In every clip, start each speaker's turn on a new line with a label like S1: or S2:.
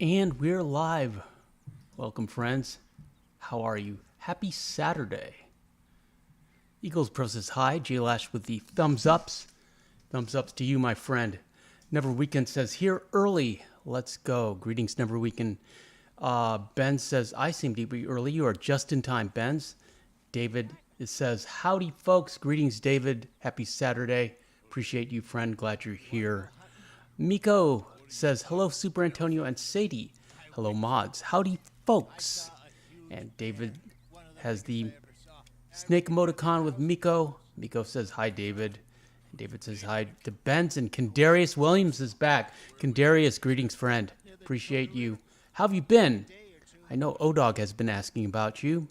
S1: And we're live. Welcome, friends. How are you? Happy Saturday. Eagles Pro says hi. J Lash with the thumbs ups. Thumbs ups to you, my friend. Never Weekend says here early. Let's go. Greetings, Never Weekend. Ben says I seem to be early. You are just in time, Benz. David says howdy, folks. Greetings, David. Happy Saturday. Appreciate you, friend. Glad you're here. Miko says, hello, Super Antonio and Sadie. Hello, mods. Howdy, folks. And David has the snake emoticon with Miko. Miko says, hi, David. And David says, hi to Benz. And Kendarius Williams is back. Kendarius, greetings, friend. Appreciate you. How have you been? I know O-Dog has been asking about you.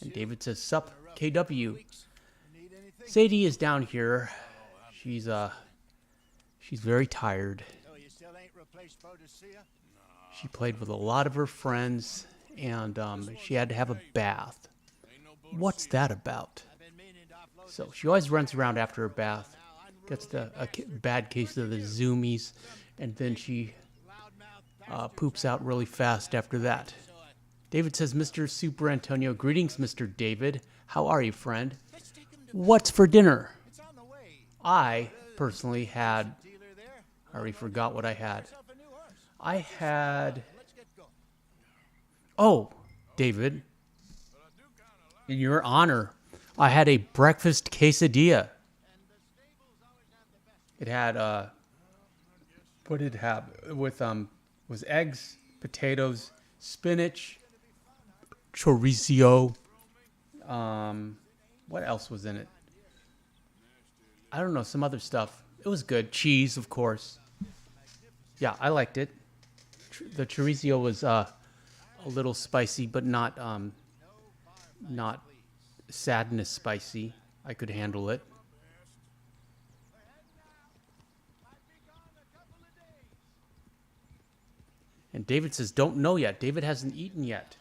S1: And David says, sup, KW. Sadie is down here. She's very tired. She played with a lot of her friends, and she had to have a bath. What's that about? So she always runs around after her bath, gets a bad case of the zoomies, and then she poops out really fast after that. David says, Mr. Super Antonio, greetings, Mr. David. How are you, friend? What's for dinner? I personally had... I already forgot what I had. I had... Oh, David. In your honor, I had a breakfast quesadilla. It had, what did it have? With, was eggs, potatoes, spinach, chorizo. What else was in it? I don't know, some other stuff. It was good. Cheese, of course. Yeah, I liked it. The chorizo was a little spicy, but not sadness spicy. I could handle it. And David says, don't know yet. David hasn't eaten yet.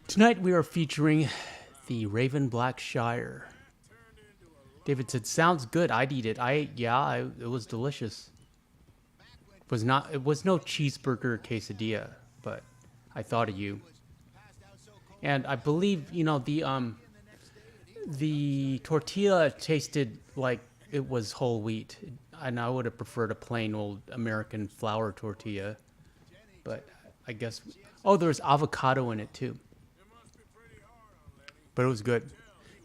S1: Tonight we are featuring the Raven Black Shire. David said, sounds good. I'd eat it. It was delicious. It was no cheeseburger quesadilla, but I thought of you. And I believe, the tortilla tasted like it was whole wheat. And I would have preferred a plain old American flour tortilla. But I guess, there was avocado in it too. But it was good.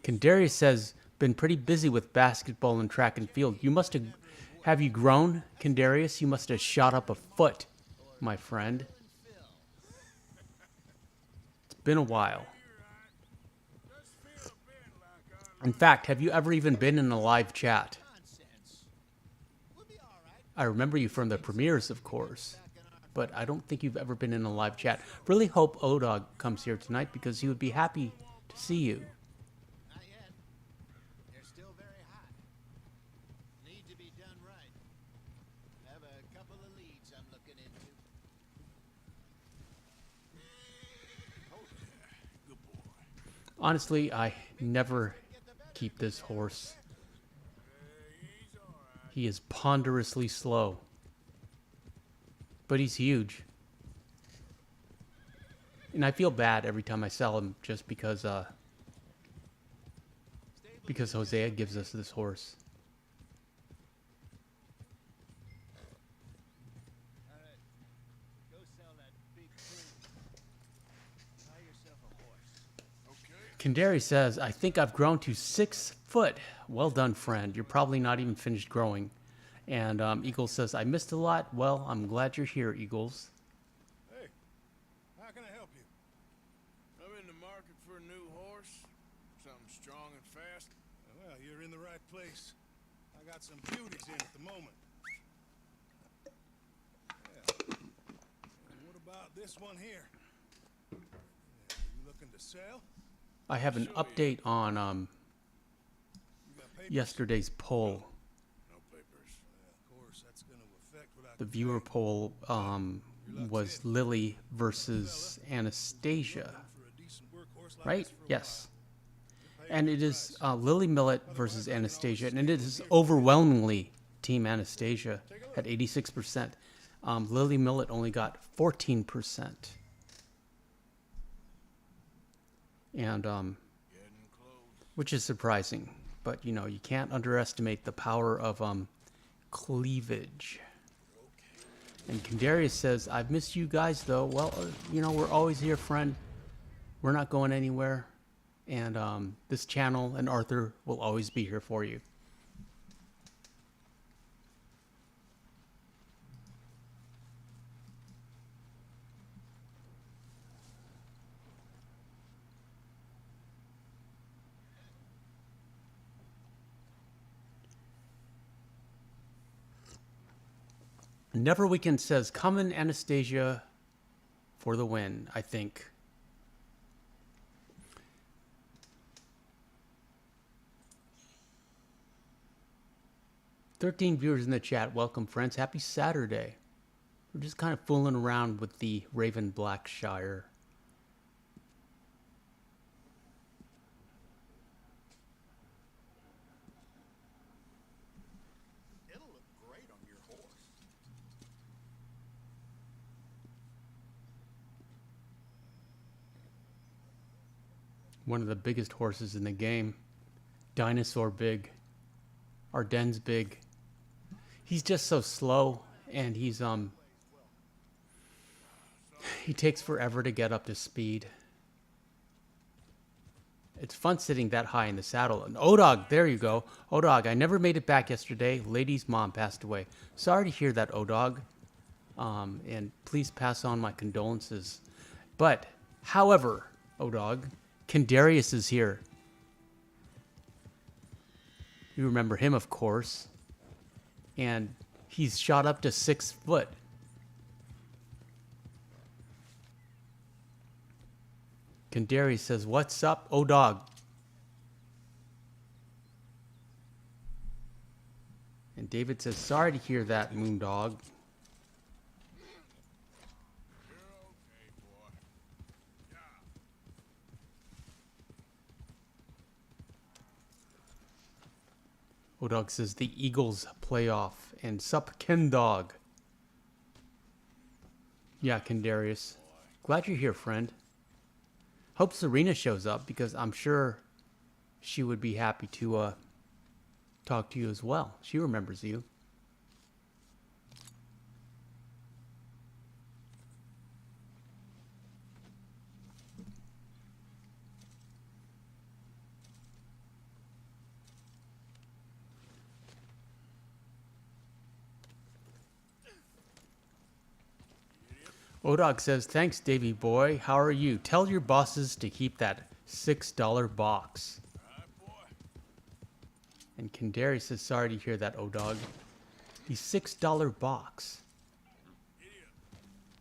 S1: Kendarius says, been pretty busy with basketball and track and field. You must have you grown, Kendarius? You must have shot up a foot, my friend. It's been a while. In fact, have you ever even been in a live chat? I remember you from the premieres, of course. But I don't think you've ever been in a live chat. Really hope O-Dog comes here tonight because he would be happy to see you.
S2: Not yet. They're still very hot. Need to be done right. Have a couple of leads I'm looking into. Good boy.
S1: Honestly, I never keep this horse. He is ponderously slow. But he's huge. And I feel bad every time I sell him just because Hosea gives us this horse.
S2: Go sell that big thing. Buy yourself a horse. Okay.
S1: Kendari says, I think I've grown to 6 foot. Well done, friend. You're probably not even finished growing. And Eagles says, I missed a lot. Well, I'm glad you're here, Eagles.
S3: Hey, how can I help you? I'm in the market for a new horse. Something strong and fast.
S4: Well, you're in the right place. I got some beauties in at the moment. Yeah. And what about this one here? You looking to sell?
S1: I have an update on
S4: You got papers?
S1: yesterday's poll.
S3: No papers.
S4: Of course, that's going to affect what I
S1: The
S4: can
S1: viewer
S4: pay.
S1: poll was Lily versus Anastasia.
S4: For a decent workhorse like
S1: right?
S4: this for a
S1: Yes.
S4: while. You're
S1: And
S4: paying
S1: it
S4: the
S1: is
S4: price.
S1: Lily Millet versus Anastasia, and it is overwhelmingly Team Anastasia at 86%. Lily Millet only got 14%. And
S3: Getting close.
S1: which is surprising, but you know, you can't underestimate the power of cleavage. And Kendarius says, "I've missed you guys though." Well, you know, we're always here, friend. We're not going anywhere. And this channel and Arthur will always be here for you. Never Weekend says, "Come in, Anastasia, for the win," I think. "13 viewers in the chat. Welcome, friends. Happy Saturday." We're just kind of fooling around with the Raven Black Shire.
S2: It'll look great on your horse.
S1: One of the biggest horses in the game. Dinosaur big. Ardennes big. He's just so slow, and he takes forever to get up to speed. It's fun sitting that high in the saddle. And Odog, there you go. Odog, I never made it back yesterday. Lady's mom passed away. Sorry to hear that, Odog. And please pass on my condolences. But, however, Odog, Kendarius is here. You remember him, of course. And he's shot up to 6 foot. Kendarius says, "What's up, Odog?" And David says, "Sorry to hear that, Moondog."
S3: You're okay, boy. Yeah.
S1: Odog says, "The Eagles playoff." And sup, Kendog. Yeah, Kendarius. Glad you're here, friend. Hope Serena shows up, because I'm sure she would be happy to talk to you as well. She remembers you. Odog says, "Thanks, Davy boy. How are you? Tell your bosses to keep that $6 box."
S3: Right, boy.
S1: And Kendarius says, "Sorry to hear that, Odog." The $6 box.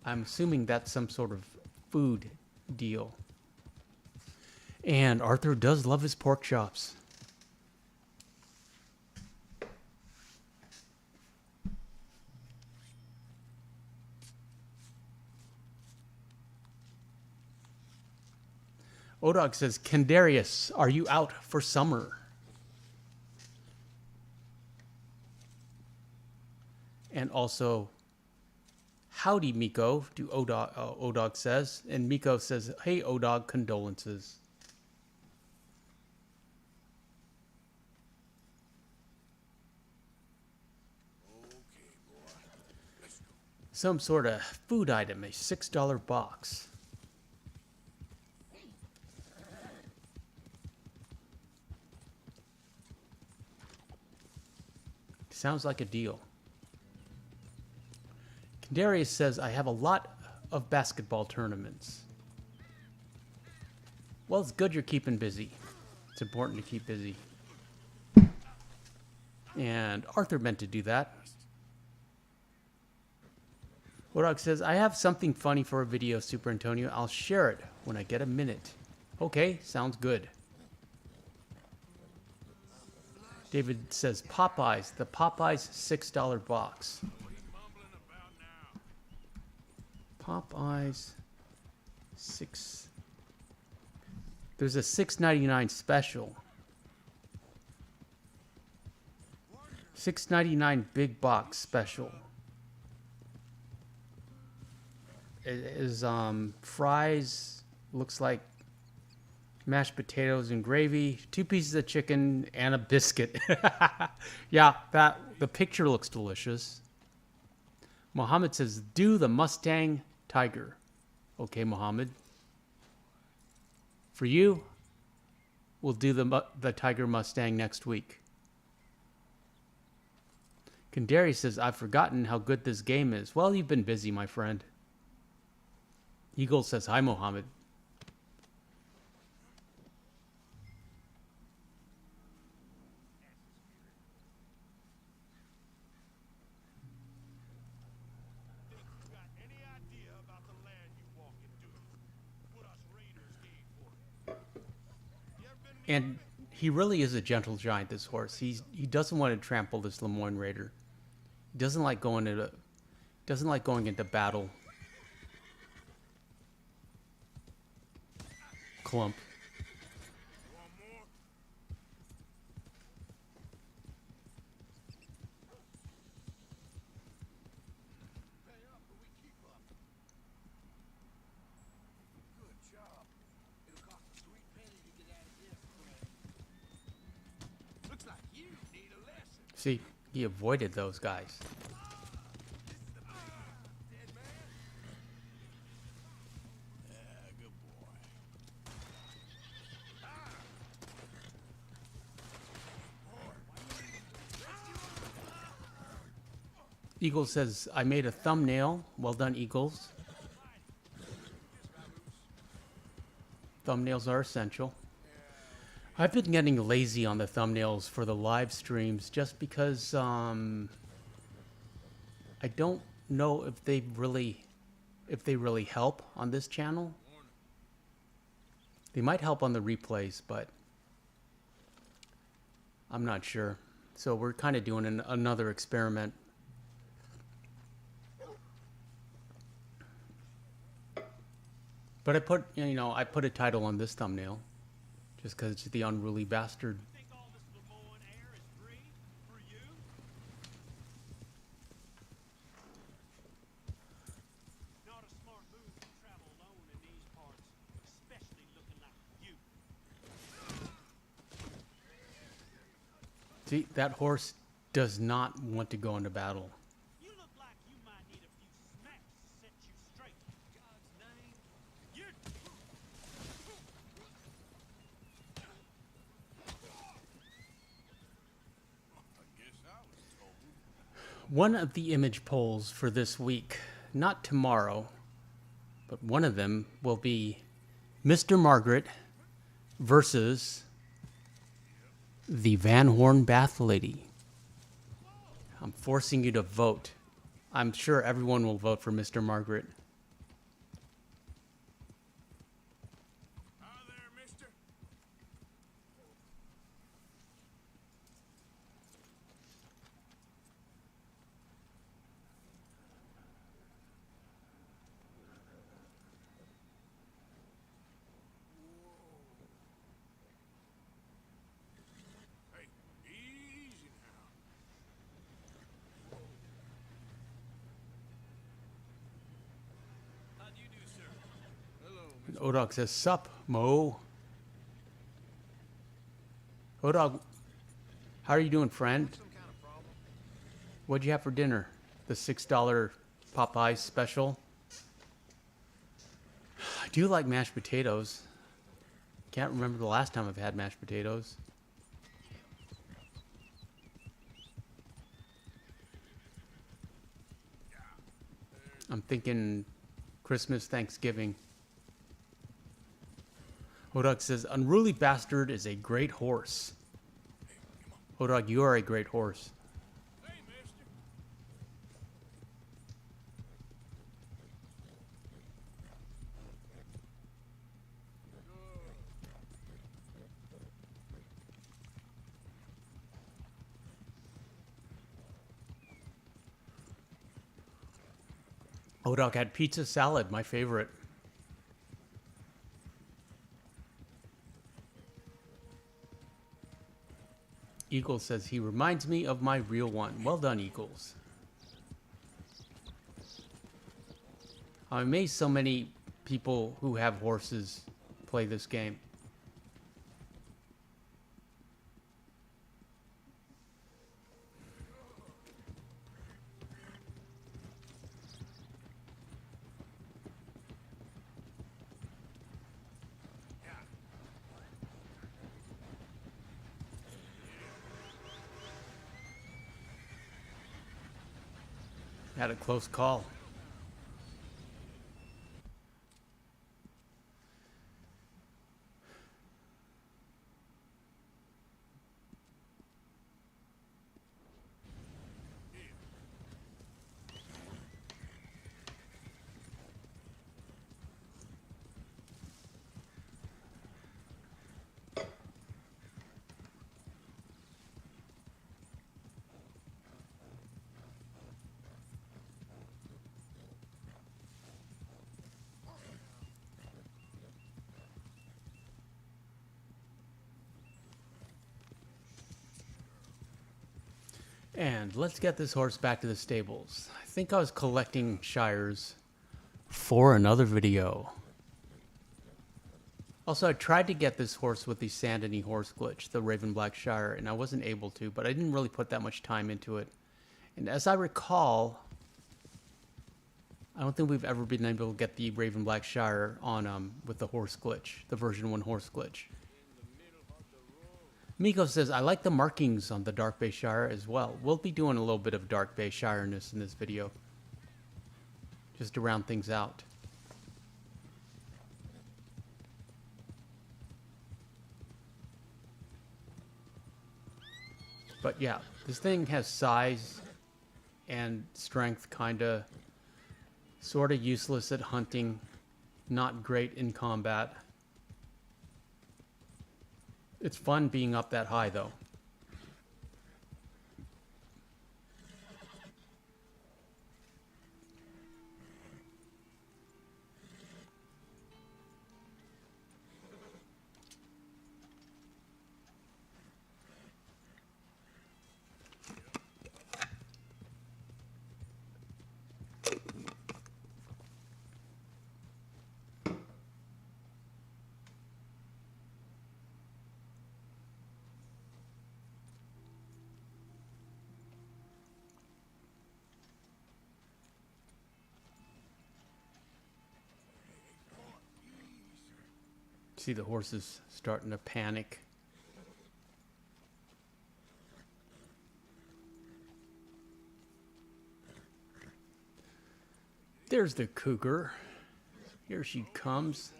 S1: I'm assuming that's some sort of food deal. And Arthur does love his pork chops. Odog says, "Kendarius, are you out for summer?" And also, "Howdy, Miko," to Odog says. And Miko says, "Hey, Odog, condolences."
S3: Okay, boy. Let's go.
S1: Some sort of food item, a $6 box. Sounds like a deal. Kendarius says, "I have a lot of basketball tournaments." Well, it's good you're keeping busy. It's important to keep busy. And Arthur meant to do that. Odog says, "I have something funny for a video, Superantonio. I'll share it when I get a minute." Okay, sounds good. David says, "Popeyes, the Popeyes $6 box."
S3: What are you mumbling about now?
S1: Popeyes, 6. There's a $6.99 special. $6.99 big box special. It is fries, looks like mashed potatoes and gravy, 2 pieces of chicken, and a biscuit. Yeah, the picture looks delicious. Mohammed says, do the Mustang Tiger. Okay, Mohammed. For you, we'll do the Tiger Mustang next week. Kandari says, I've forgotten how good this game is. Well, you've been busy, my friend. Eagle says, hi, Mohammed. And he really is a gentle giant, this horse. He doesn't want to trample this Lemoyne Raider. He doesn't like going into battle. Clump. See, he avoided those guys.
S3: Good boy.
S1: Eagle says, I made a thumbnail. Well done, Eagles. Thumbnails are essential. I've been getting lazy on the thumbnails for the live streams just because I don't know if they really help on this channel. They might help on the replays, but I'm not sure. So we're kind of doing another experiment. But I put a title on this thumbnail. Just because it's the Unruly Basterd.
S5: Think all this Lemoyne air is free for you? Not a smart move to travel alone in these parts, especially looking like you.
S1: See, that horse does not want to go into battle.
S5: You look like you might need a few smacks to set you straight. God's name. You're
S1: One of the image polls for this week, not tomorrow, but one of them will be Mr. Margaret versus the Van Horn Bath Lady. I'm forcing you to vote. I'm sure everyone will vote for Mr. Margaret.
S3: Hi there, mister. Hey, easy now. How do you do, sir? Hello,
S1: And Odog says, sup, Mo. Odog, how are you doing, friend?
S2: Some kind of problem?
S1: What'd you have for dinner? The $6 Popeyes special? I do like mashed potatoes. Can't remember the last time I've had mashed potatoes. I'm thinking Christmas, Thanksgiving. Hodog says, Unruly Basterd is a great horse. Hodog, you are a great horse.
S3: Hey, mister.
S1: Hodog had pizza salad, my favorite. Eagles says he reminds me of my real one. Well done, Eagles. I'm amazed so many people who have horses play this game. Had a close call. And let's get this horse back to the stables. I think I was collecting Shires for another video. Also, I tried to get this horse with the Sandony horse glitch, the Raven Black Shire, and I wasn't able to, but I didn't really put that much time into it. And as I recall, I don't think we've ever been able to get the Raven Black Shire on with the horse glitch, the version 1 horse glitch. Miko says, I like the markings on the Dark Bay Shire as well. We'll be doing a little bit of Dark Bay Shire-ness in this video. Just to round things out. But yeah, this thing has size and strength, kinda. Sorta useless at hunting. Not great in combat. It's fun being up that high, though. See the horses starting to panic. There's the cougar. Here she comes.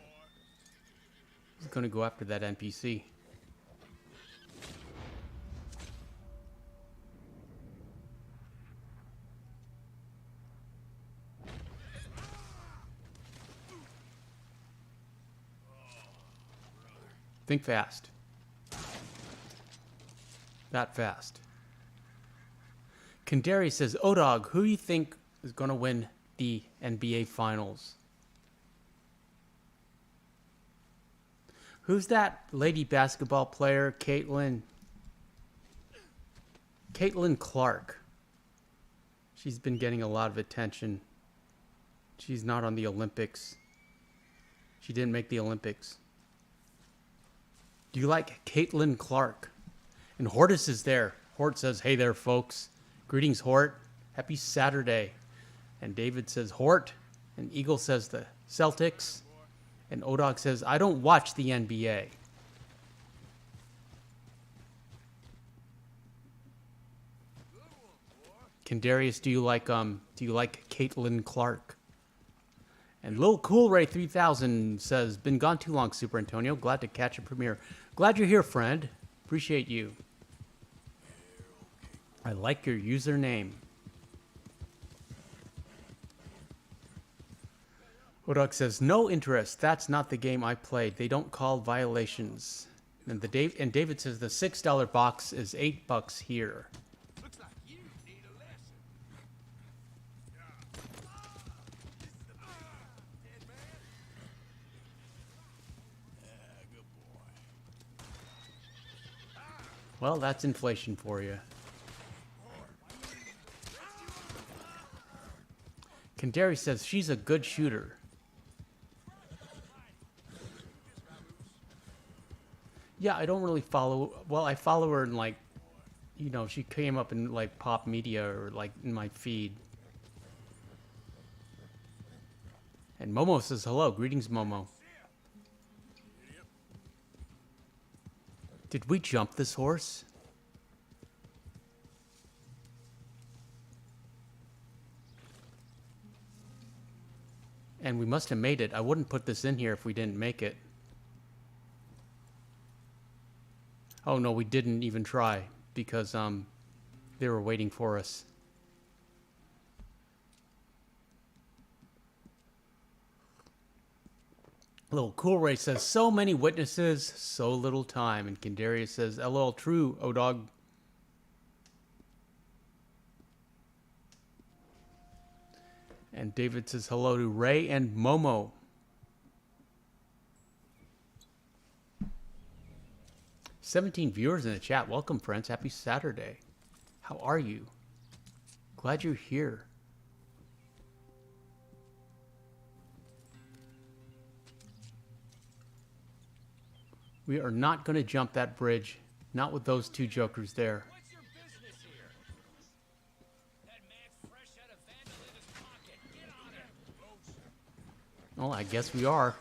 S1: He's going to go after that NPC. Think fast. That fast. Kandari says, Odog, who do you think is going to win the NBA Finals? Who's that lady basketball player, Caitlin Clark? She's been getting a lot of attention. She's not on the Olympics. She didn't make the Olympics. Do you like Caitlin Clark? And Hortus is there. Hort says, hey there, folks. Greetings, Hort. Happy Saturday. And David says, Hort. And Eagle says, the Celtics. And Odog says, I don't watch the NBA. Kendarius, do you like Caitlin Clark? And Lil Cool Ray 3000 says, been gone too long, Super Antonio. Glad to catch a premiere. Glad you're here, friend. Appreciate you. I like your username. Odog says, no interest. That's not the game I played. They don't call violations. And David says, the $6 box is $8 here.
S3: Looks like you need a lesson. Dead man? Yeah, good boy.
S1: Well, that's inflation for you. Kandari says she's a good shooter. Yeah, I don't really follow. Well, I follow her in like, you know, she came up in like pop media or like in my feed. And Momo says hello. Greetings, Momo. Did we jump this horse? And we must have made it. I wouldn't put this in here if we didn't make it. Oh no, we didn't even try because they were waiting for us. Little Cool Ray says, so many witnesses, so little time. And Kandarius says, LOL, true, O-Dog. And David says hello to Ray and Momo. "17 viewers in the chat. Welcome, friends. Happy Saturday. How are you? Glad you're here. We are not going to jump that bridge. Not with those two jokers there.
S5: What's your business here? That man fresh out of vandal in his pocket. Get on him.
S1: Well, I guess we are.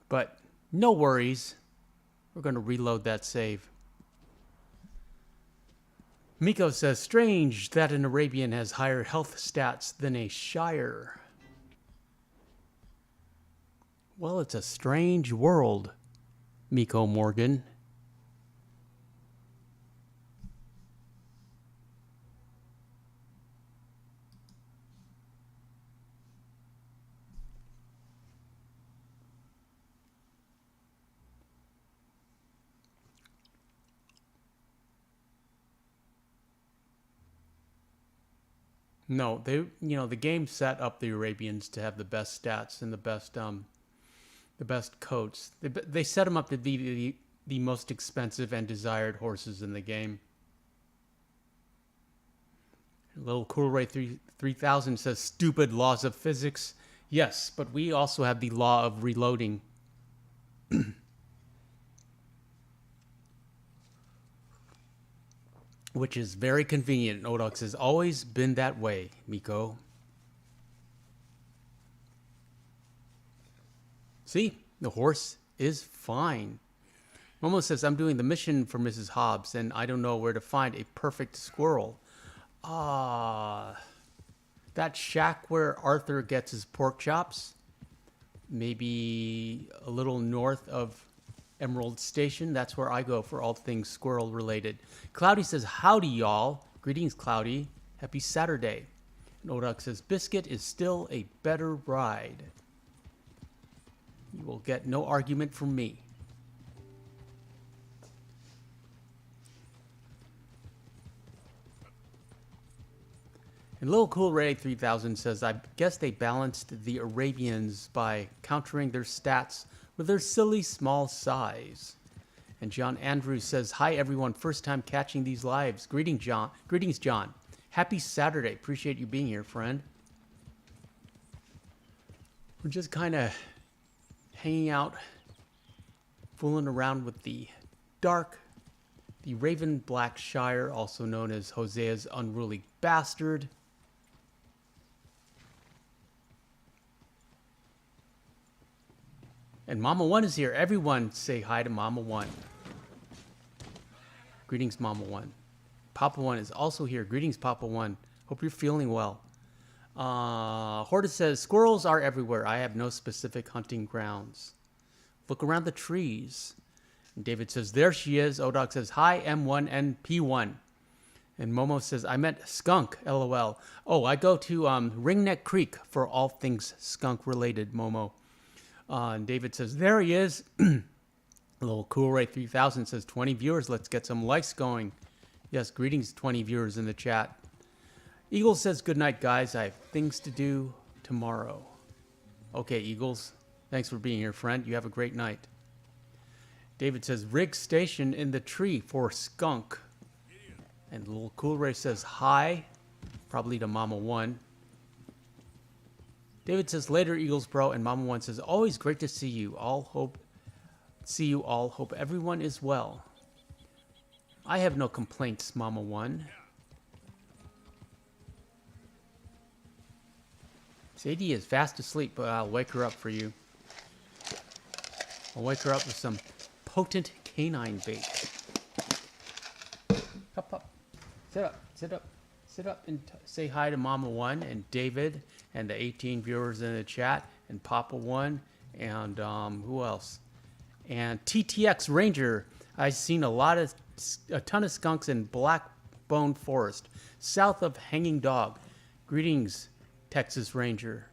S1: But no worries. We're going to reload that save. Miko says, strange that an Arabian has higher health stats than a Shire. Well, it's a strange world, Miko Morgan. No, the game set up the Arabians to have the best stats and the best coats. They set them up to be the most expensive and desired horses in the game. Little Cool Ray 3000 says, stupid laws of physics. Yes, but we also have the law of reloading. Which is very convenient. Odox has always been that way, Miko. See, the horse is fine. Momo says, I'm doing the mission for Mrs. Hobbs, and I don't know where to find a perfect squirrel. That shack where Arthur gets his pork chops. Maybe a little north of Emerald Station. That's where I go for all things squirrel related. Cloudy says, howdy y'all. Greetings, Cloudy. Happy Saturday. And Odox says, Biscuit is still a better ride. You will get no argument from me. And Little Cool Ray 3000 says, I guess they balanced the Arabians by countering their stats with their silly small size. And John Andrews says, hi everyone, first time catching these lives. Greetings, John. Happy Saturday. Appreciate you being here, friend. We're just kind of hanging out, fooling around with the Raven Black Shire, also known as Hosea's Unruly Basterd. And Mama One is here. Everyone say hi to Mama One. Greetings, Mama One. Papa One is also here. Greetings, Papa One. Hope you're feeling well. Horta says, squirrels are everywhere. I have no specific hunting grounds. Look around the trees. And David says, there she is. Odoc says, hi, M1 and P1. And Momo says, I meant skunk, LOL. Oh, I go to Ringneck Creek for all things skunk related, Momo. And David says, there he is. A little Cool Ray 3000 says, 20 viewers. Let's get some likes going. Yes, greetings, 20 viewers in the chat. Eagle says, good night, guys. I have things to do tomorrow. Okay, Eagles. Thanks for being here, friend. You have a great night. David says, rig station in the tree for skunk. And little Cool Ray says, hi. Probably to Mama 1. David says, later, Eagles bro. And Mama 1 says, always great to see you. See you all. Hope everyone is well. I have no complaints, Mama 1. Sadie is fast asleep, but I'll wake her up for you. I'll wake her up with some potent canine bait. Up. Sit up. Sit up. Sit up and say hi to Mama 1 and David and the 18 viewers in the chat and Papa 1 and who else? And TTX Ranger. I've seen a ton of skunks in Blackbone Forest, south of Hanging Dog. Greetings, Texas Ranger.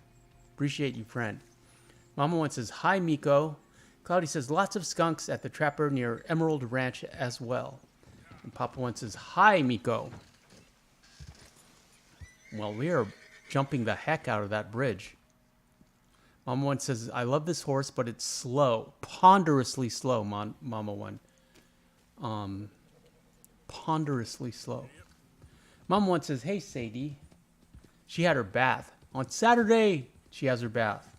S1: Appreciate you, friend. Mama 1 says, hi, Miko. Cloudy says, lots of skunks at the trapper near Emerald Ranch as well. And Papa 1 says, hi, Miko. Well, we are jumping the heck out of that bridge. Mama 1 says, I love this horse, but it's slow. Ponderously slow, Mama 1. Ponderously slow. Mama 1 says, hey, Sadie. She had her bath. On Saturday, she has her bath.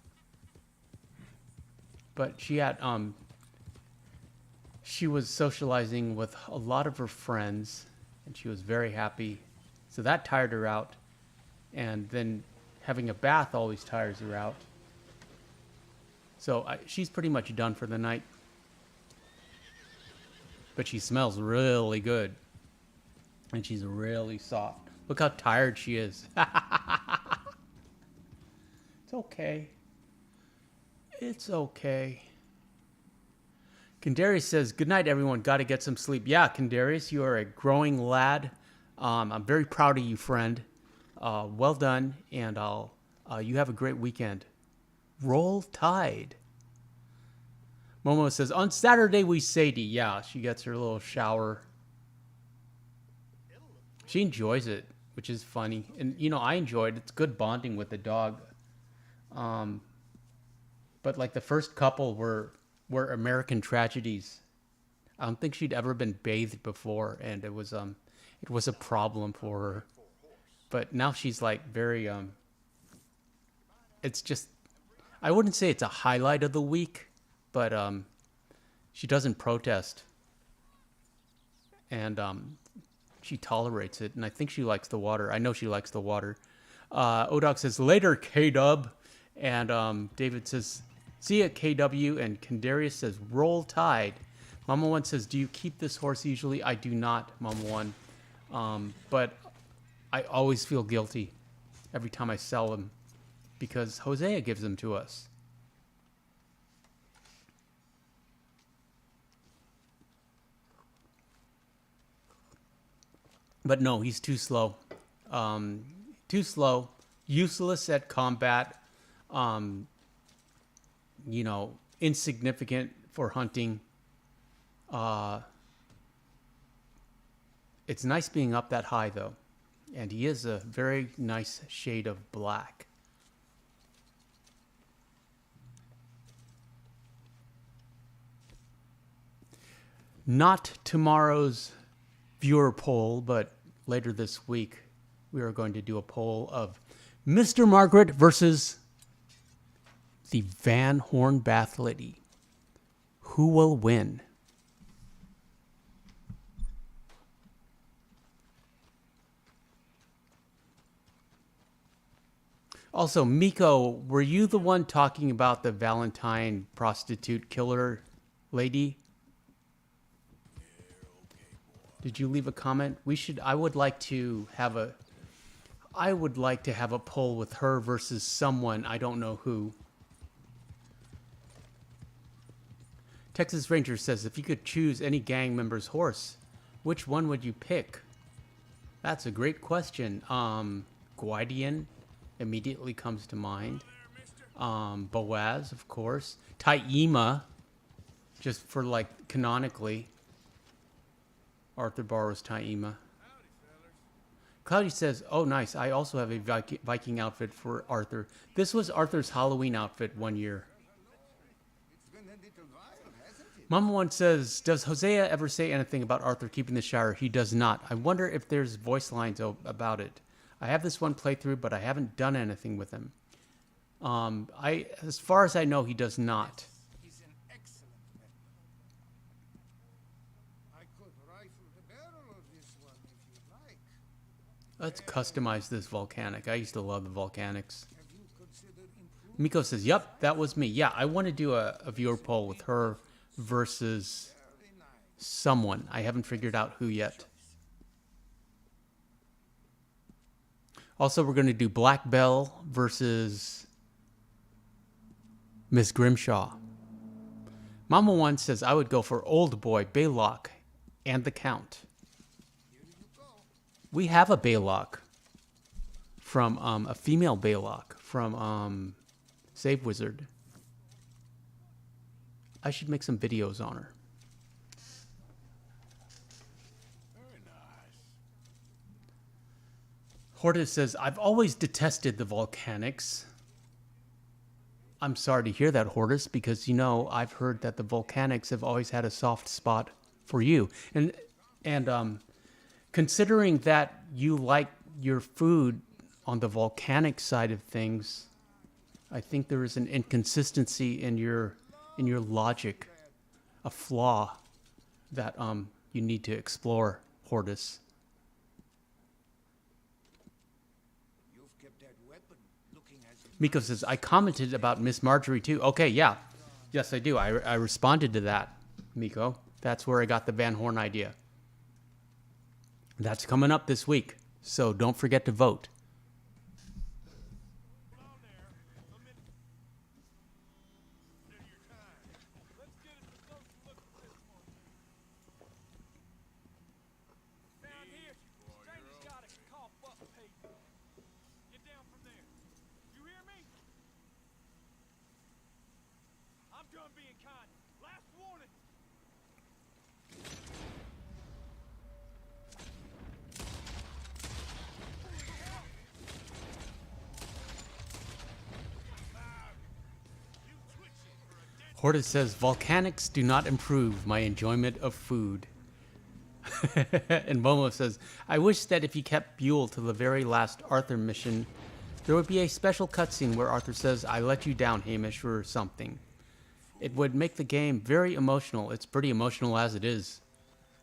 S1: But she had, she was socializing with a lot of her friends, and she was very happy. So that tired her out. And then having a bath always tires her out. So she's pretty much done for the night. But she smells really good. And she's really soft. Look how tired she is. It's okay. It's okay. Kendarius says, good night, everyone. Got to get some sleep. Yeah, Kendarius, you are a growing lad. I'm very proud of you, friend. Well done. And you have a great weekend. Roll Tide. Momo says, on Saturday we Sadie. Yeah, she gets her little shower. She enjoys it, which is funny. And, you know, I enjoy it. It's good bonding with the dog. But, like, the first couple were American tragedies. I don't think she'd ever been bathed before, and it was a problem for her. But now she's, like, very, it's just, I wouldn't say it's a highlight of the week, but she doesn't protest. And she tolerates it, and I think she likes the water. I know she likes the water. Odog says, later, K-Dub. And David says, see ya, KW. And Kendarius says, roll Tide. Mama 1 says, do you keep this horse usually? I do not, Mama 1. But I always feel guilty every time I sell them because Hosea gives them to us. But no, he's too slow. Too slow. Useless at combat. You know, insignificant for hunting. It's nice being up that high, though. And he is a very nice shade of black. Not tomorrow's viewer poll, but later this week, we are going to do a poll of Mr. Margaret versus the Van Horn Bath Lady. Who will win? Also, Miko, were you the one talking about the Valentine prostitute killer lady? Did you leave a comment? I would like to have a poll with her versus someone, I don't know who. Texas Ranger says, if you could choose any gang member's horse, which one would you pick? That's a great question. Guardian immediately comes to mind. Boaz, of course. Taima, just for like canonically. Arthur borrows Taima. Cloudy says, "Oh, nice. I also have a Viking outfit for Arthur. This was Arthur's Halloween outfit one year." Mama One says, "Does Hosea ever say anything about Arthur keeping the Shire?" He does not. I wonder if there's voice lines about it. I have this one playthrough, but I haven't done anything with him. As far as I know, he does not.
S4: He's an excellent weapon. I could rifle the barrel of this one if you like.
S1: Let's customize this volcanic. I used to love the volcanics.
S4: Have you considered improving?
S1: Miko says, "Yep, that was me." Yeah, I want to do a viewer poll with her versus someone. I haven't figured out who yet. Also, we're going to do Black Belle versus Miss Grimshaw. Mama One says, "I would go for Old Boy, Baylock, and the Count." We have a Baylock from a female Baylock from Save Wizard. I should make some videos on her.
S3: Very nice.
S1: Hortus says, "I've always detested the volcanics." I'm sorry to hear that, Hortus, because, you know, I've heard that the volcanics have always had a soft spot for you. And considering that you like your food on the volcanic side of things, I think there is an inconsistency in your logic, a flaw that you need to explore, Hortus.
S4: You've kept that weapon looking as if
S1: Miko says, "I commented about Miss Marjorie too." Okay, yeah. Yes, I do. I responded to that, Miko. That's where I got the Van Horn idea. That's coming up this week, so don't forget to vote.
S5: Down there. A minute. Near your time. Let's get a closer look at this one. Down here, stranger's got a cough up paper. Get down from there. You hear me? I'm done being kind. Last warning.
S1: Hortus says, "Volcanics do not improve my enjoyment of food." And Momo says, "I wish that if you kept Buell to the very last Arthur mission, there would be a special cutscene where Arthur says, 'I let you down, Hamish,' or something. It would make the game very emotional." It's pretty emotional as it is,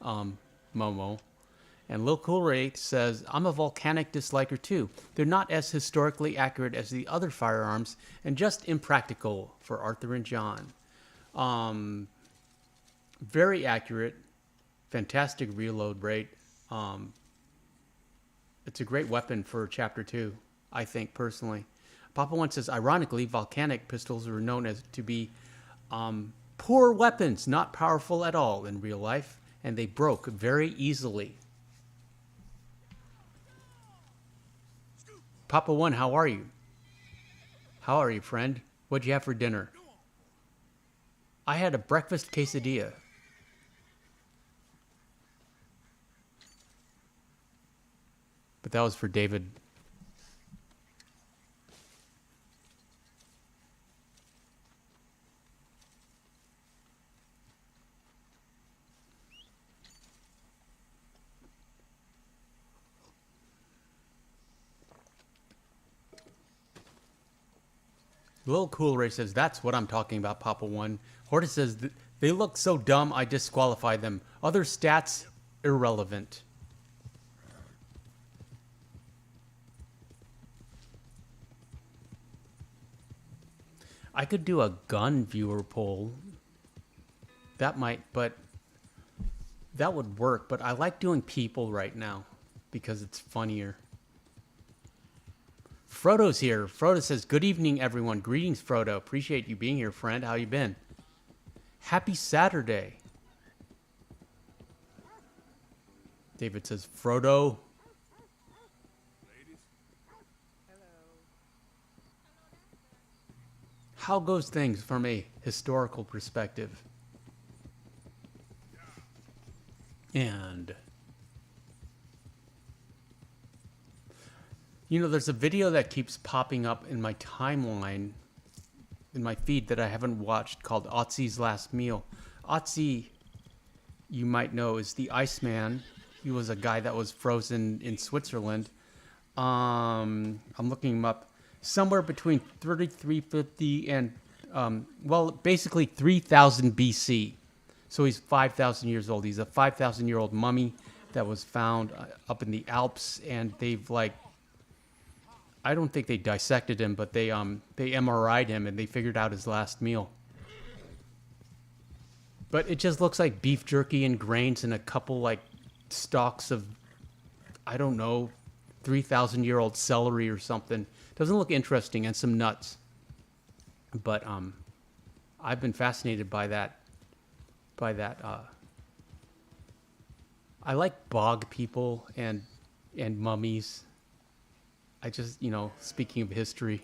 S1: Momo. And Lil Cool Ray says, "I'm a volcanic disliker too. They're not as historically accurate as the other firearms and just impractical for Arthur and John." Very accurate, fantastic reload rate. It's a great weapon for Chapter 2, I think, personally. Papa One says, "Ironically, volcanic pistols are known as to be poor weapons, not powerful at all in real life, and they broke very easily." Papa One, how are you? How are you, friend? What'd you have for dinner? I had a breakfast quesadilla. But that was for David. Lil Cool Ray says, "That's what I'm talking about, Papa One." Hortus says, "They look so dumb, I disqualify them. Other stats, irrelevant." I could do a gun viewer poll. That might, but that would work. But I like doing people right now because it's funnier. Frodo's here. Frodo says, "Good evening, everyone." Greetings, Frodo. Appreciate you being here, friend. How you been? Happy Saturday. David says, "Frodo." How goes things from a historical perspective? And You know, there's a video that keeps popping up in my timeline, in my feed that I haven't watched called Otzi's Last Meal. Otzi, you might know, is the Iceman. He was a guy that was frozen in Switzerland. I'm looking him up. Somewhere between 3350 and, well, basically 3000 BC. So he's 5,000 years old. He's a 5,000-year-old mummy that was found up in the Alps, and they've like, I don't think they dissected him, but they MRI'd him and they figured out his last meal. But it just looks like beef jerky and grains and a couple like stalks of, I don't know, 3,000-year-old celery or something. Doesn't look interesting, and some nuts. But I've been fascinated by that. I like bog people and mummies. I just, speaking of history.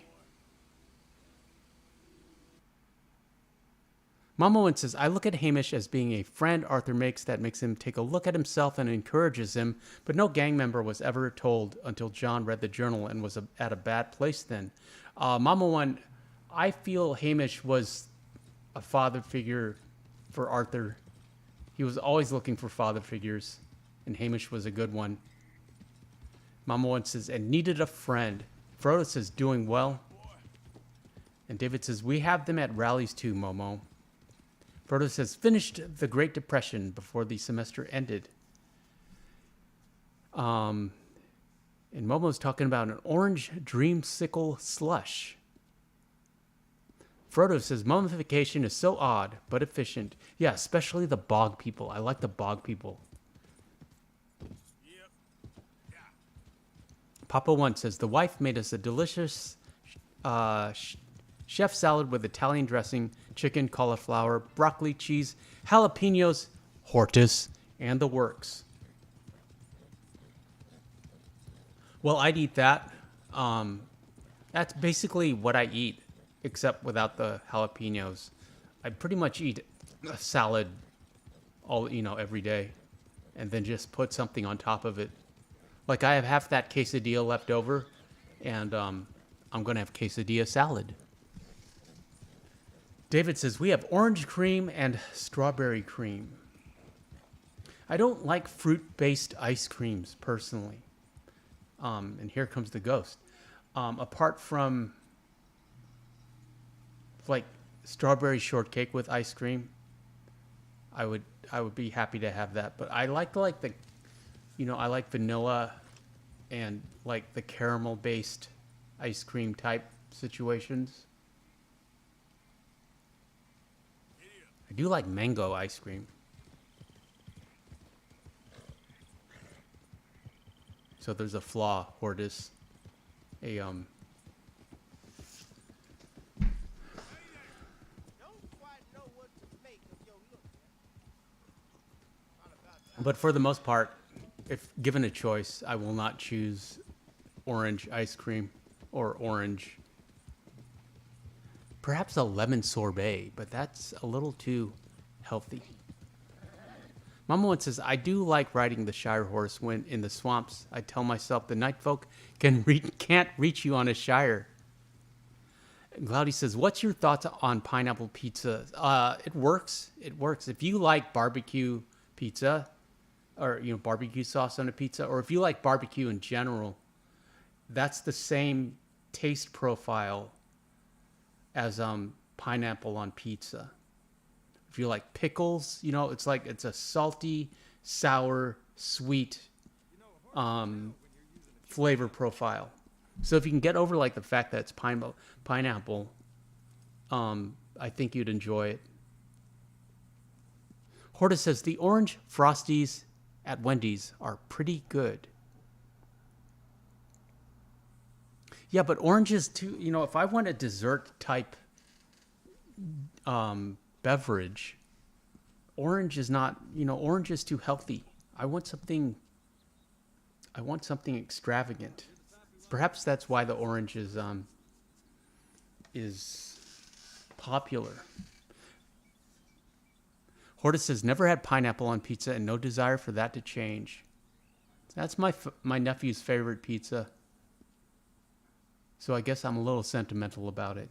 S1: Mama Owen says, I look at Hamish as being a friend Arthur makes that makes him take a look at himself and encourages him, but no gang member was ever told until John read the journal and was at a bad place then. Mama Owen, I feel Hamish was a father figure for Arthur. He was always looking for father figures, and Hamish was a good one. Mama Owen says, and needed a friend. Frodo says, doing well. And David says, we have them at rallies too, Momo. Frodo says, finished the Great Depression before the semester ended. And Momo's talking about an orange dreamsicle slush. Frodo says, mummification is so odd, but efficient. Yeah, especially the bog people. I like the bog people. Papa One says, the wife made us a delicious chef salad with Italian dressing, chicken, cauliflower, broccoli, cheese, jalapenos, hortus, and the works. Well, I'd eat that. That's basically what I eat, except without the jalapenos. I pretty much eat a salad every day, and then just put something on top of it. Like I have half that quesadilla left over, and I'm going to have quesadilla salad. David says, we have orange cream and strawberry cream. I don't like fruit-based ice creams, personally. And here comes the ghost. Apart from, like, strawberry shortcake with ice cream, I would be happy to have that. But I like the... I like vanilla and like the caramel-based ice cream type situations. I do like mango ice cream. So there's a flaw, Hortus. But for the most part, if given a choice, I will not choose orange ice cream or orange. Perhaps a lemon sorbet, but that's a little too healthy. Mama One says, I do like riding the Shire horse when in the swamps. I tell myself the night folk can't reach you on a Shire. And Cloudy says, what's your thoughts on pineapple pizza? It works. It works. If you like barbecue pizza, or barbecue sauce on a pizza, or if you like barbecue in general, that's the same taste profile as pineapple on pizza. If you like pickles, it's a salty, sour, sweet flavor profile. So if you can get over like the fact that it's pineapple, I think you'd enjoy it. Horta says the orange Frosties at Wendy's are pretty good. Yeah, but oranges too, if I want a dessert type beverage, orange is not, orange is too healthy. I want something extravagant. Perhaps that's why the orange is popular. Hortus says, never had pineapple on pizza and no desire for that to change. That's my nephew's favorite pizza. So I guess I'm a little sentimental about it.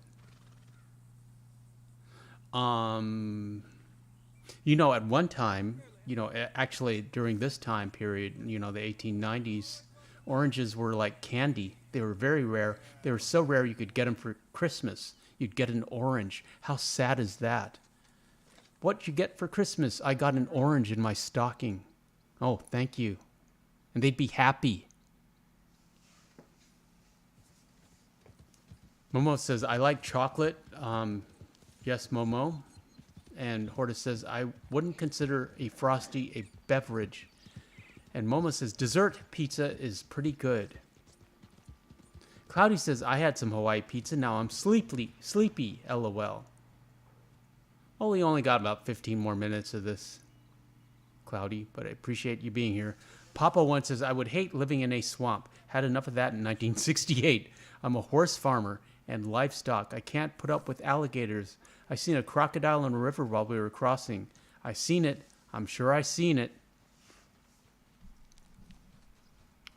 S1: At one time, actually during this time period, the 1890s, oranges were like candy. They were very rare. They were so rare you could get them for Christmas. You'd get an orange. How sad is that? What'd you get for Christmas? I got an orange in my stocking. Oh, thank you. And they'd be happy. Momo says, I like chocolate. Yes, Momo. And Horta says, I wouldn't consider a Frosty a beverage. And Momo says, dessert pizza is pretty good. Cloudy says, I had some Hawaii pizza. Now I'm sleepy, LOL. Well, we only got about 15 more minutes of this, Cloudy, but I appreciate you being here. Papa once says, I would hate living in a swamp. Had enough of that in 1968. I'm a horse farmer and livestock. I can't put up with alligators. I seen a crocodile in a river while we were crossing. I seen it. I'm sure I seen it.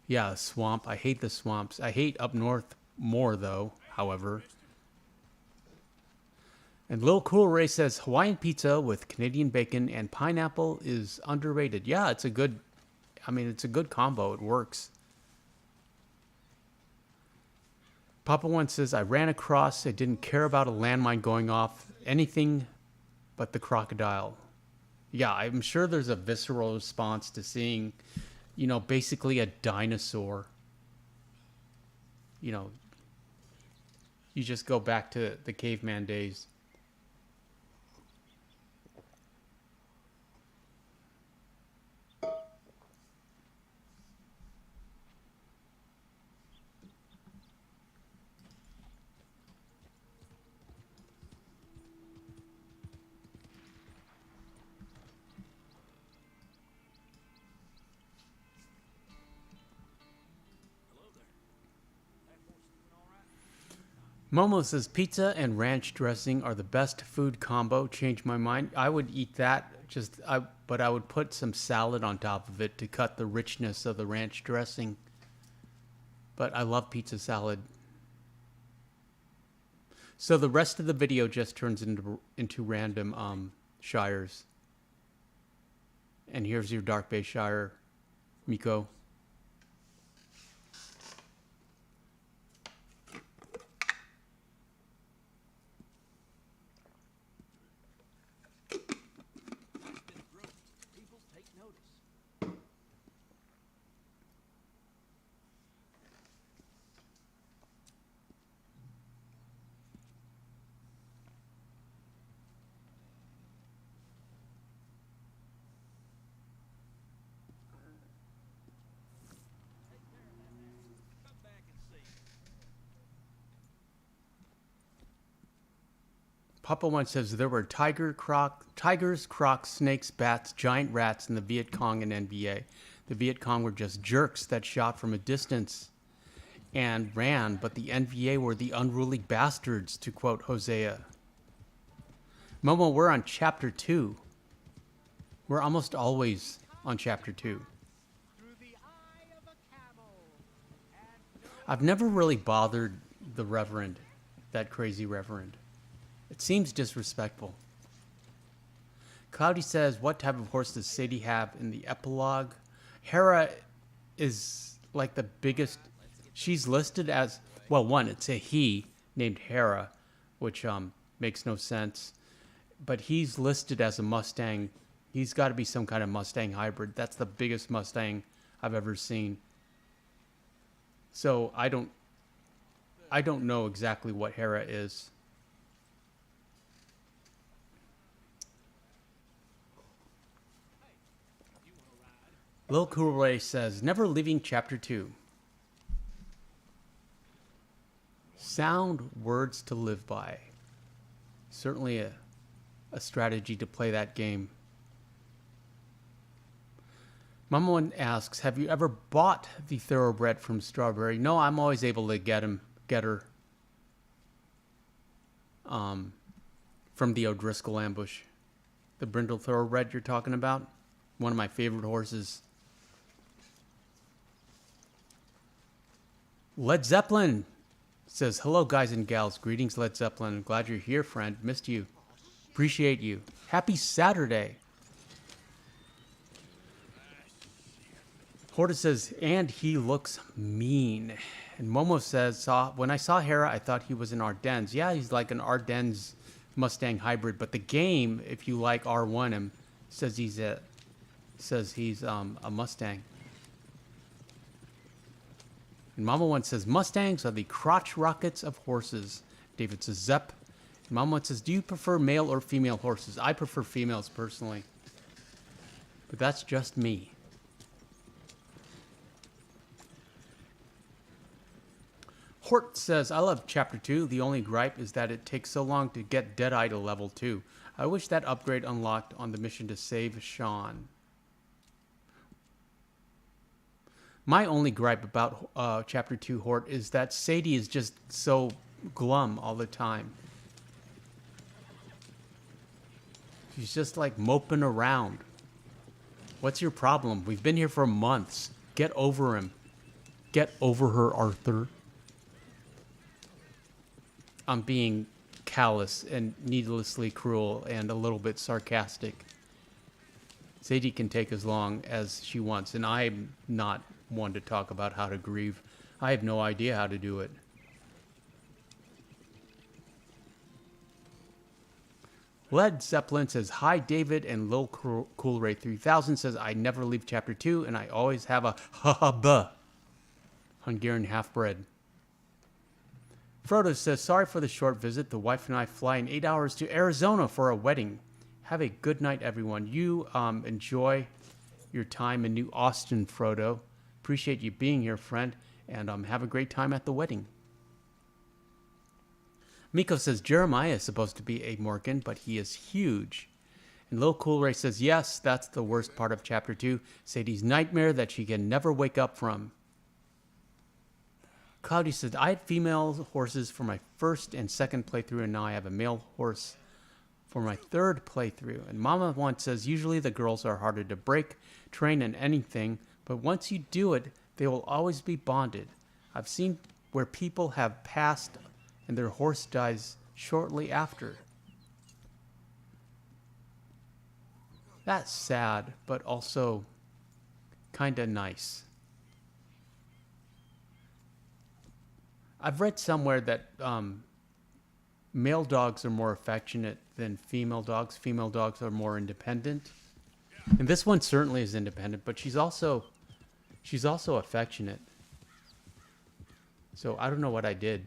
S1: Yeah, swamp. I hate the swamps. I hate up north more, though, however. And Lil Cool Ray says, Hawaiian pizza with Canadian bacon and pineapple is underrated. Yeah, it's a good combo. It works. Papa once says, I ran across, I didn't care about a landmine going off, anything but the crocodile. Yeah, I'm sure there's a visceral response to seeing, basically a dinosaur. You just go back to the caveman days. Momo says pizza and ranch dressing are the best food combo. Changed my mind. I would eat that. But I would put some salad on top of it to cut the richness of the ranch dressing. But I love pizza salad. So the rest of the video just turns into random shires. And here's your Dark Bay Shire, Miko. Papa once says there were tigers, crocs, snakes, bats, giant rats in the Viet Cong and NBA. The Viet Cong were just jerks that shot from a distance and ran, but the NVA were the unruly bastards, to quote Hosea. Momo, we're on chapter 2. We're almost always on chapter 2. I've never really bothered the Reverend, that crazy Reverend. It seems disrespectful. Cloudy says, what type of horse does Sadie have in the epilogue? Hera is like the biggest. She's listed as, well, one, it's a he named Hera, which makes no sense. But he's listed as a Mustang. He's got to be some kind of Mustang hybrid. That's the biggest Mustang I've ever seen. So I don't know exactly what Hera is. Lil Cool Ray says, never leaving chapter 2. Sound words to live by. Certainly a strategy to play that game. Mama one asks, have you ever bought the thoroughbred from Strawberry? No, I'm always able to get her from the O'Driscoll ambush. The brindle thoroughbred you're talking about? One of my favorite horses. Led Zeppelin says, hello, guys and gals. Greetings, Led Zeppelin. I'm glad you're here, friend. Missed you. Appreciate you. Happy Saturday. Horta says, and he looks mean. And Momo says, when I saw Hera, I thought he was an Ardennes. Yeah, he's like an Ardennes Mustang hybrid. But the game, if you like R1 him, says he's a Mustang. And Mama One says, Mustangs are the crotch rockets of horses. David says, Zep. And Mama One says, do you prefer male or female horses? I prefer females, personally. But that's just me. Hort says, I love Chapter 2. The only gripe is that it takes so long to get Deadeye to level 2. I wish that upgrade unlocked on the mission to save Sean. My only gripe about Chapter 2, Hort, is that Sadie is just so glum all the time. She's just like moping around. What's your problem? We've been here for months. Get over him. Get over her, Arthur. I'm being callous and needlessly cruel and a little bit sarcastic. Sadie can take as long as she wants, and I'm not one to talk about how to grieve. I have no idea how to do it. Led Zeppelin says, hi, David, and Lil Cool Ray 3000 says, I never leave Chapter 2, and I always have a ha-ha-buh. Hungarian half-bred. Frodo says, sorry for the short visit. The wife and I fly in 8 hours to Arizona for a wedding. Have a good night, everyone. You enjoy your time in New Austin, Frodo. Appreciate you being here, friend, and have a great time at the wedding. Miko says, Jeremiah is supposed to be a Morgan, but he is huge. And Lil Cool Ray says, yes, that's the worst part of Chapter 2. Sadie's nightmare that she can never wake up from. Cloudy said, I had female horses for my first and second playthrough, and now I have a male horse for my third playthrough. And Mama One says, usually the girls are harder to break, train, and anything, but once you do it, they will always be bonded. I've seen where people have passed and their horse dies shortly after. That's sad, but also kind of nice. I've read somewhere that male dogs are more affectionate than female dogs. Female dogs are more independent. And this one certainly is independent, but she's also affectionate. So I don't know what I did.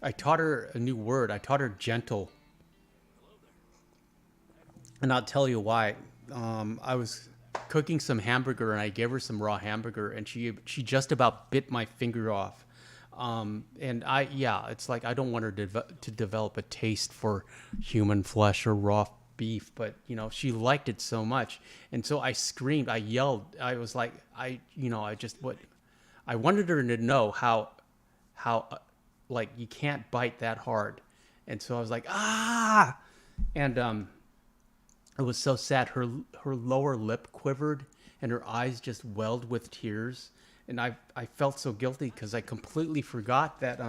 S1: I taught her a new word. I taught her gentle. And I'll tell you why. I was cooking some hamburger and I gave her some raw hamburger and she just about bit my finger off. It's like I don't want her to develop a taste for human flesh or raw beef, but she liked it so much. And so I screamed, I yelled. I was like, I wanted her to know how like you can't bite that hard. And so I was like, ah! And it was so sad. Her lower lip quivered and her eyes just welled with tears. And I felt so guilty because I completely forgot that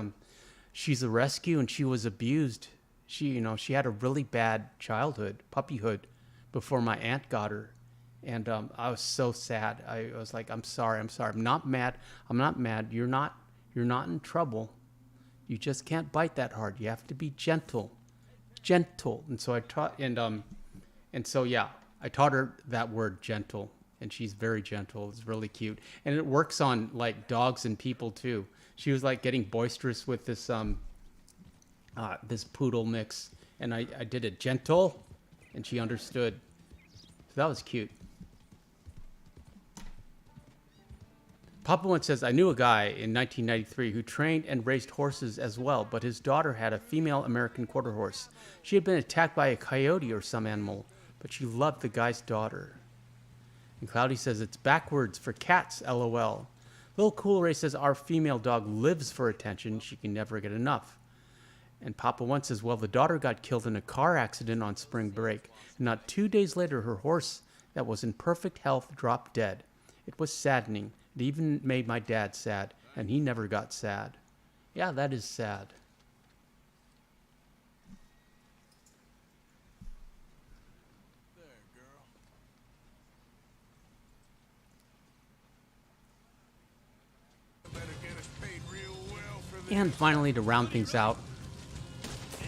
S1: she's a rescue and she was abused. She had a really bad childhood, puppyhood, before my aunt got her. And I was so sad. I was like, I'm sorry. I'm not mad. You're not in trouble. You just can't bite that hard. You have to be gentle. And so I taught, I taught her that word, gentle, and she's very gentle. It's really cute, and it works on like dogs and people too. She was like getting boisterous with this this poodle mix, and I did it gentle, and she understood. So that was cute. Papa One says, I knew a guy in 1993 who trained and raised horses as well, but his daughter had a female American quarter horse. She had been attacked by a coyote or some animal, but she loved the guy's daughter. And Cloudy says, it's backwards for cats, LOL. Lil Cool Ray says, our female dog lives for attention. She can never get enough. And Papa One says, well, the daughter got killed in a car accident on spring break. And not 2 days later, her horse that was in perfect health dropped dead. It was saddening. It even made my dad sad, and he never got sad. Yeah, that is sad.
S3: There, girl. Better get us paid real well for this.
S1: And finally, to round things out,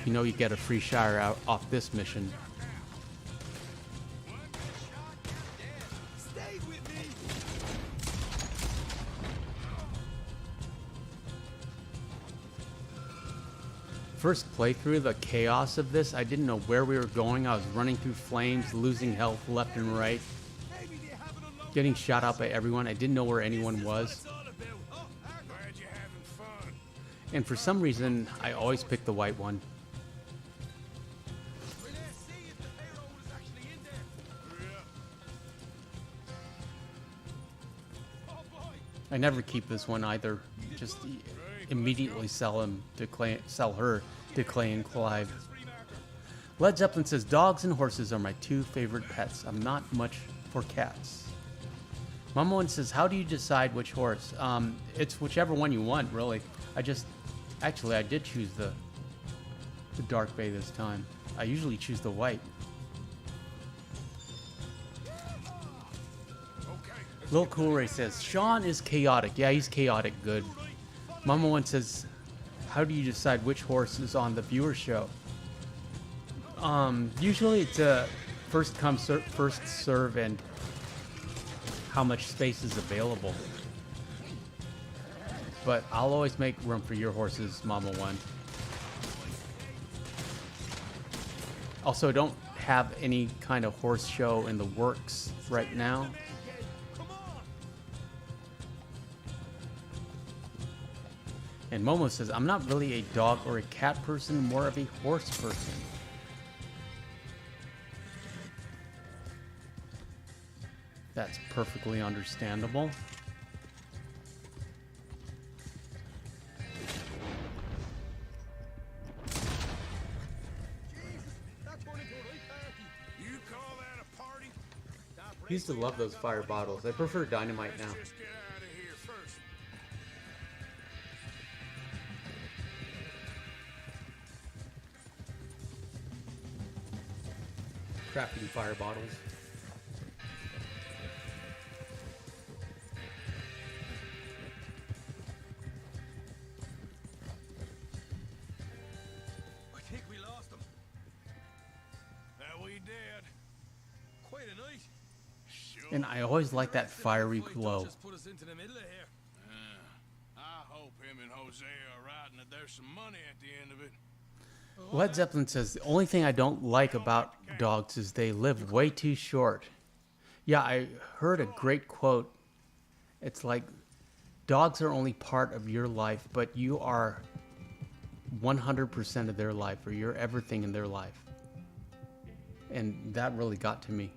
S1: you know you get a free Shire out off this mission.
S4: Stay with me.
S1: First playthrough, the chaos of this, I didn't know where we were going. I was running through flames, losing health left and right, getting shot out by everyone. I didn't know where anyone was.
S3: Glad you're having fun.
S1: And for some reason, I always pick the white one. I never keep this one either. Just immediately sell him to Clay, sell her to Clay and Clive. Led Zeppelin says dogs and horses are my two favorite pets. I'm not much for cats. Mama One says, how do you decide which horse? It's whichever one you want, really. I did choose the dark bay this time. I usually choose the white. Lil Cool Ray says, Sean is chaotic. Yeah, he's chaotic good. Mama One says, how do you decide which horse is on the viewer show? Usually it's a first come, first serve, and how much space is available. But I'll always make room for your horses, Mama One. Also, don't have any kind of horse show in the works right now. And Momo says, I'm not really a dog or a cat person, more of a horse person. That's perfectly understandable.
S3: You call that a party?
S1: I used to love those fire bottles. I prefer dynamite now.
S3: Just get out of here first.
S1: Crafting fire bottles.
S4: I think we lost him.
S3: That we did.
S4: Quite a night.
S3: Sure.
S1: And I always like that fiery glow.
S4: Just put us into the middle of here.
S3: I hope him and Hosea are right and that there's some money at the end of it.
S1: Led Zeppelin says, the only thing I don't like about dogs is they live way too short. Yeah, I heard a great quote. It's like, dogs are only part of your life, but you are 100% of their life, or you're everything in their life. And that really got to me.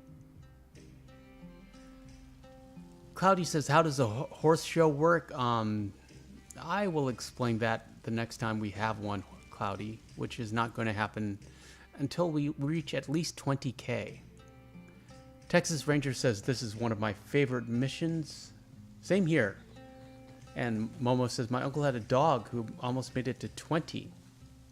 S1: Cloudy says, how does a horse show work? I will explain that the next time we have one, Cloudy, which is not going to happen until we reach at least 20K. Texas Ranger says, this is one of my favorite missions. Same here. And Momo says, my uncle had a dog who almost made it to 20.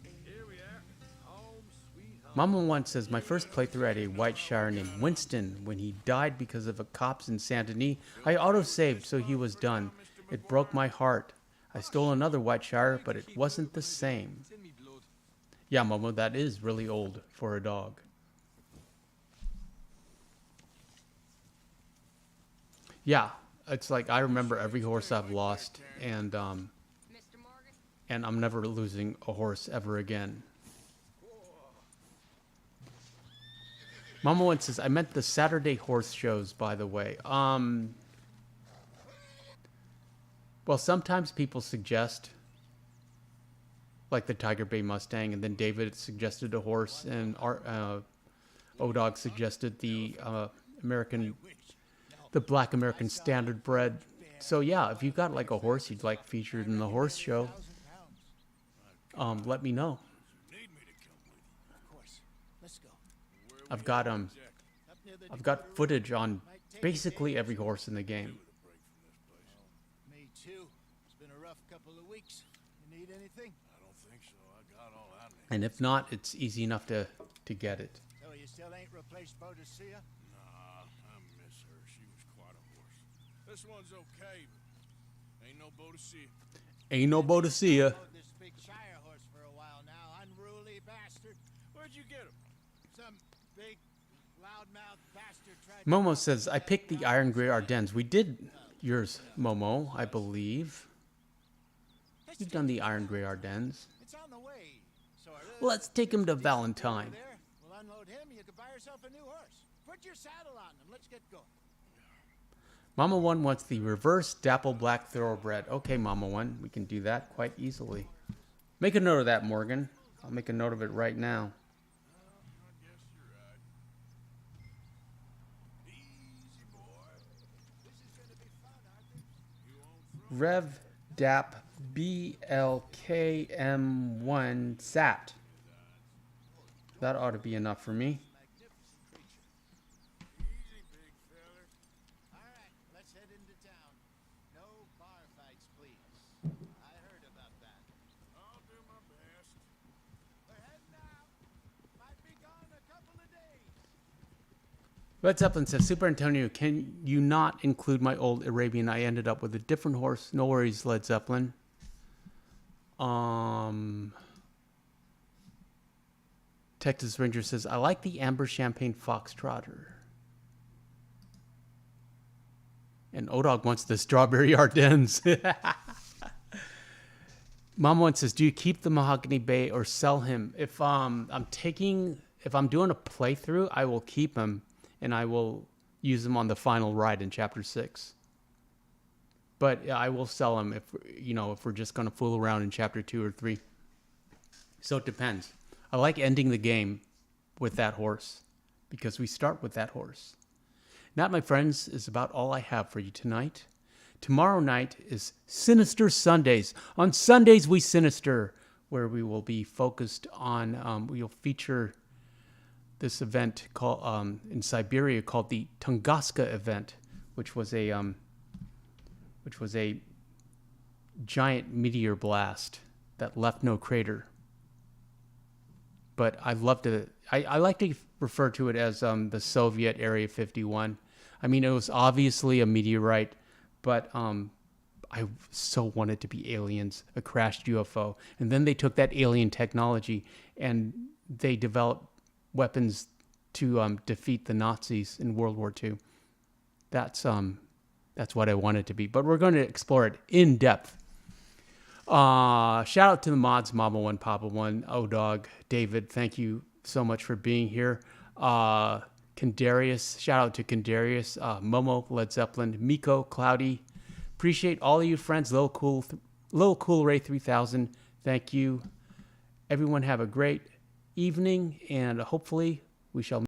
S4: Here we are. Home, sweet home.
S1: Mama One says, my first playthrough had a white Shire named Winston. When he died because of a cops in Saint Denis, I auto-saved, so he was done. It broke my heart. I stole another white Shire, but it wasn't the same.
S4: It's in me blood.
S1: Yeah, Momo, that is really old for a dog. Yeah, it's like I remember every horse I've lost, and I'm never losing a horse ever again. Mama One says, I meant the Saturday horse shows, by the way. Well, sometimes people suggest, like the Tiger Bay Mustang, and then David suggested a horse, and O-Dog suggested the Black American Standard Bred. So yeah, if you got like a horse you'd like featured in the horse show, let me know. I've got
S2: Up near the
S1: I've got
S2: Dakota
S1: footage
S2: River.
S1: on
S2: Might take
S1: basically
S2: a day or
S1: every
S2: two.
S1: horse in the game.
S2: Me too. It's been a rough couple of weeks. You need anything?
S3: I don't think so. I got all I need.
S1: And if not, it's easy enough to get it.
S2: So you still ain't replaced Bodicea?
S3: Nah, I miss her. She was quite a horse. This one's okay, but ain't no Bodicea.
S1: Ain't no Boadicea.
S2: Rode this big Shire horse for a while now. Unruly bastard.
S3: Where'd you get him?
S2: Some big, loudmouth bastard tried to
S1: Momo
S2: rob
S1: says,
S2: me
S1: I
S2: at
S1: picked the
S2: ground
S1: Iron Grey
S2: zero.
S1: Ardennes. We did yours, Momo, I believe.
S2: Let's
S1: We've
S2: take
S1: done the
S2: it
S1: Iron
S2: to
S1: Grey
S2: Valentine.
S1: Ardennes.
S2: It's on the way. So
S1: Let's take him to
S2: Over
S1: Valentine.
S2: there. We'll unload him. You can buy yourself a new horse. Put your saddle on him. Let's get going.
S1: Mama 1 wants the reverse dapple black thoroughbred. Okay, Mama 1, we can do that quite easily. Make a note of that, Morgan. I'll make a note of it right now.
S3: I guess you're right. Easy, boy.
S2: This is going to be fun, aren't it?
S3: You won't throw.
S1: Rev Dap BLKM1 Sat. That ought to be enough for me.
S2: Magnificent creature.
S3: Easy, big feller.
S2: All right, let's head into town. No bar fights, please. I heard about that.
S3: I'll do my best.
S2: We're heading out. Might be gone a couple of days.
S1: Led Zeppelin says, Super Antonio, can you not include my old Arabian? I ended up with a different horse. No worries, Led Zeppelin. Texas Ranger says, I like the Amber Champagne Foxtrotter. And Odog wants the Strawberry Ardennes. Mom one says, do you keep the Mahogany Bay or sell him? If I'm doing a playthrough, I will keep him and I will use him on the final ride in chapter 6. But yeah, I will sell him if we're just going to fool around in chapter 2 or 3. So it depends. I like ending the game with that horse because we start with that horse. That, my friends, is about all I have for you tonight. Tomorrow night is Sinister Sundays. On Sundays, we sinister, where we will be focused on, we'll feature this event called in Siberia called the Tunguska event, which was a giant meteor blast that left no crater. But I like to refer to it as the Soviet Area 51. I mean, it was obviously a meteorite, but I so wanted to be aliens, a crashed UFO. And then they took that alien technology and they developed weapons to defeat the Nazis in World War II. That's what I wanted to be. But we're going to explore it in depth. Shout out to the mods, Mama 1, Papa 1, O-Dog, David. Thank you so much for being here. Kendarius, shout out to Kendarius, Momo, Led Zeppelin, Miko, Cloudy. Appreciate all of you friends. Lil Cool Ray 3000. Thank you. Everyone have a great evening, and hopefully we shall